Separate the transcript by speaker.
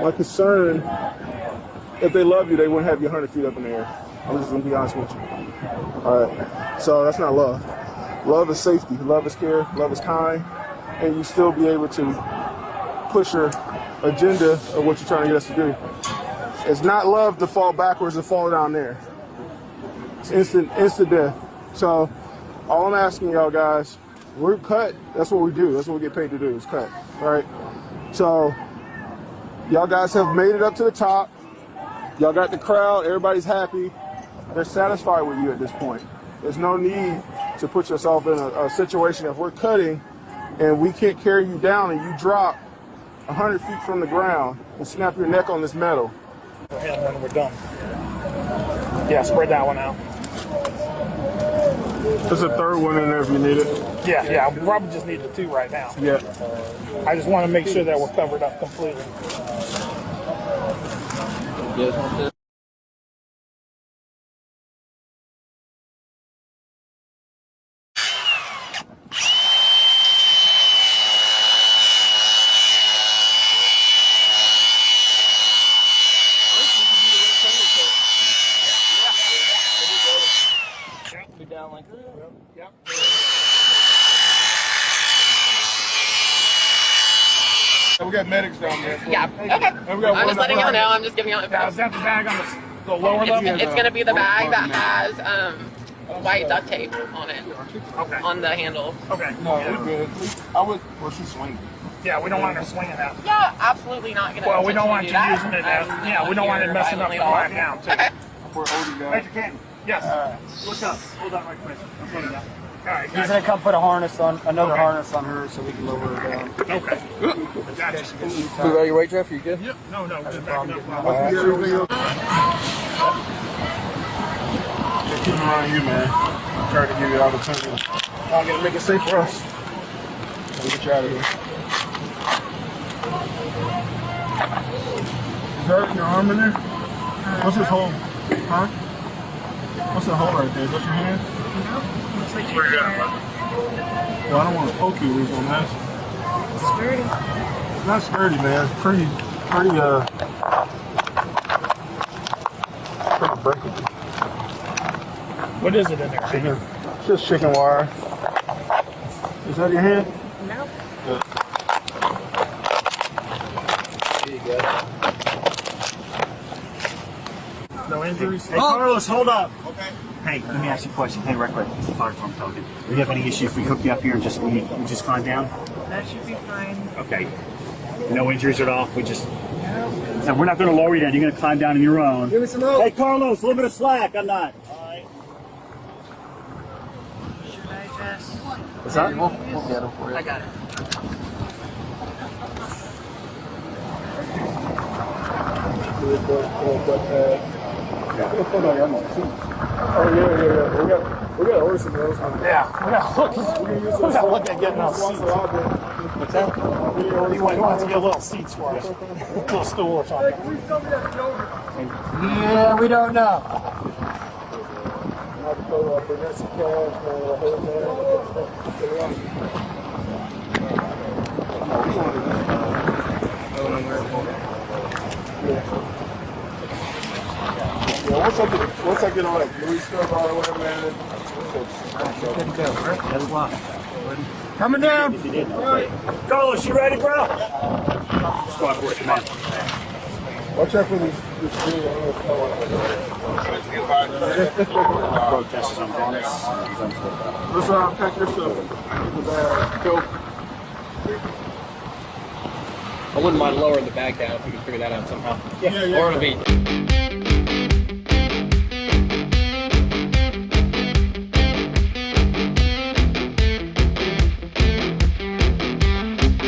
Speaker 1: My concern, if they love you, they wouldn't have you 100 feet up in the air. I'm just gonna be honest with you. All right, so that's not love. Love is safety. Love is care. Love is kind, and you still be able to push your agenda of what you're trying to get us to do. It's not love to fall backwards and fall down there. It's instant death. So all I'm asking y'all guys, we're cut. That's what we do. That's what we get paid to do, is cut. All right. So y'all guys have made it up to the top. Y'all got the crowd. Everybody's happy. They're satisfied with you at this point. There's no need to put yourself in a situation if we're cutting and we can't carry you down and you drop 100 feet from the ground and snap your neck on this metal.
Speaker 2: Go ahead when we're done. Yeah, spread that one out.
Speaker 1: There's a third one in there if you need it.
Speaker 2: Yeah, we probably just need the 2 right now.
Speaker 1: Yeah.
Speaker 2: I just want to make sure that we're covered up completely.
Speaker 3: Down like that.
Speaker 2: Yep.
Speaker 1: We got medics down there.
Speaker 4: Yeah, okay. I'm just letting y'all know. I'm just giving y'all info.
Speaker 2: Now, is that the bag on the lower level?
Speaker 4: It's going to be the bag that has white duct tape on it.
Speaker 2: Okay.
Speaker 4: On the handle.
Speaker 2: Okay.
Speaker 1: No, we're good. Well, she's swinging.
Speaker 2: Yeah, we don't want her swinging that.
Speaker 4: Yeah, absolutely not going to.
Speaker 2: Well, we don't want you using it as, we don't want it messing up the black down, too.
Speaker 4: Okay.
Speaker 1: We're holding down.
Speaker 2: Major Canton. Yes. What's up? Hold on right quick. I'm putting it up. All right.
Speaker 3: He's gonna come put a harness on, another harness on her so we can lower her down.
Speaker 2: Okay. Gotcha.
Speaker 3: We got your weight, Jeff? Are you good?
Speaker 2: Yep. No, just backing up.
Speaker 1: Keep an eye on you, man. Try to give you the opportunity. I'm gonna make it safe for us. Let me get you out of here. Is that your arm in there? What's this hole? Huh? What's the hole right there? Is that your hand?
Speaker 4: No. Looks like your hand.
Speaker 1: Well, I don't want to poke you on that.
Speaker 4: It's sturdy.
Speaker 1: It's not sturdy, man. It's pretty breakable.
Speaker 2: What is it in there?
Speaker 1: Chicken. It's just chicken wire. Is that your hand?
Speaker 4: No.
Speaker 1: Good.
Speaker 3: There you go.
Speaker 2: No injuries?
Speaker 5: Hey, Carlos, hold up. Okay. Hey, let me ask you a question. Hey, right quick. It's the fire department talking. Do you have any issue if we hook you up here and we just climb down?
Speaker 4: That should be fine.
Speaker 5: Okay. No injuries at all. We just. So we're not going to lower you down. You're going to climb down on your own.
Speaker 3: Give me some rope.
Speaker 5: Hey, Carlos, a little bit of slack. I'm not. All right.
Speaker 4: Should I just?
Speaker 3: What's that? We'll get him for you.
Speaker 4: I got it.
Speaker 1: Oh yeah. We gotta order some of those.
Speaker 2: Yeah. We gotta look at getting those seats. What's that? He wants to get little seats for us. A little stool or something.
Speaker 3: Yeah, we don't know.
Speaker 1: Once I get all that glue stuff out or whatever, man.
Speaker 5: Good to go. That's a lot.
Speaker 3: Coming down.
Speaker 5: Carlos, you ready, bro? Squad force, come on.
Speaker 1: Watch out for this
Speaker 5: Protesters on Dennis.
Speaker 1: Let's pack your stuff in the bag. Go.
Speaker 3: I wouldn't mind lowering the bag down if we could figure that out somehow.
Speaker 1: Yeah.
Speaker 3: Or it'll be.